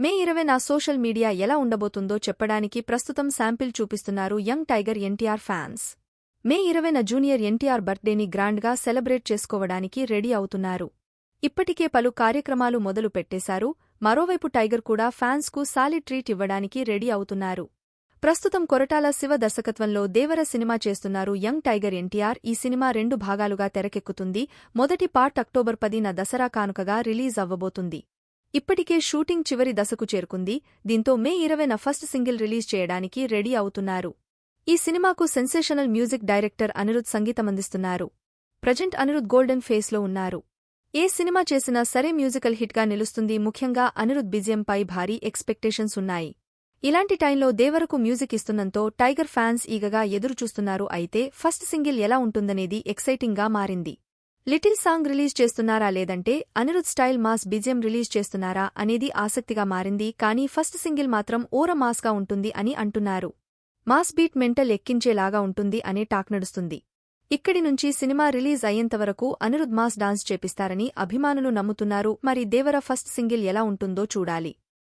మే 20న social media ఎలా ఉండబోతుందో చెప్పడానికి ప్రస్తుతం శాంపిల్ చూపిస్తున్నారు యంగ్ టైగర్ ఎన్టీఆర్ ఫ్యాన్స్. మే 20న జూనియర్ ఎన్టీఆర్ బర్త్డేని గ్రాండ్గా సెలబ్రేట్ చేసుకోవడానికి రెడీ అవుతున్నారు. ఇప్పటికే పలు కార్యక్రమాలు మొదలు పెట్టేశారు. మరోవైపు టైగర్ కూడా ఫ్యాన్స్కు సాలిడ్ ట్రీట్ ఇవ్వడానికి రెడీ అవుతున్నారు. ప్రస్తుతం కొరటాల శివ దర్శకత్వంలో దేవర సినిమా చేస్తున్నారు యంగ్ టైగర్ ఎన్టీఆర్. ఈ సినిమా 2 భాగాలుగా తెరకెక్కుతుంది. మొదటి పార్ట్ అక్టోబర్ 10న దసరా కానుకగా రిలీజ్ అవ్వబోతుంది. ఇప్పటికే షూటింగ్ చివరి దశకు చేరుకుంది. దీంతో మే 20న ఫస్ట్ సింగిల్ రిలీజ్ చేయడానికి రెడీ అవుతున్నారు. ఈ సినిమాకు సెన్సేషనల్ మ్యూజిక్ డైరెక్టర్ అనిరుద్ సంగీతమందిస్తున్నారు. ప్రజెంట్ అనిరుద్ గోల్డెన్ ఫేస్లో ఉన్నారు. ఏ సినిమా చేసినా సరే మ్యూజికల్ హిట్గా నిలుస్తుంది. ముఖ్యంగా అనిరుద్ బిజిఎంపై భారీ ఎక్స్పెక్టేషన్స్ ఉన్నాయి. ఇలాంటి టైంలో దేవరకు మ్యూజిక్ ఇస్తున్నంతో టైగర్ ఫ్యాన్స్ ఈగగా ఎదురుచూస్తున్నారు. అయితే ఫస్ట్ సింగిల్ ఎలా ఉంటుందనేది ఎక్సైటింగ్గా మారింది. లిటిల్ సాంగ్ రిలీజ్ చేస్తున్నారా లేదంటే Anirudh style mass BGM release చేస్తున్నారా అనేది ఆసక్తిగా మారింది. కానీ ఫస్ట్ సింగిల్ మాత్రం ఓర మాస్గా ఉంటుంది అని అంటున్నారు. మాస్ బీట్ మెంటల్ ఎక్కించేలాగా ఉంటుంది అనే టాక్ నడుస్తుంది. ఇక్కడి నుంచి సినిమా రిలీజ్ అయ్యేంతవరకు అనిరుద్ మాస్ డాన్స్ చేపిస్తారని అభిమానులు నమ్ముతున్నారు. మరి దేవర ఫస్ట్ సింగిల్ ఎలా ఉంటుందో చూడాలి.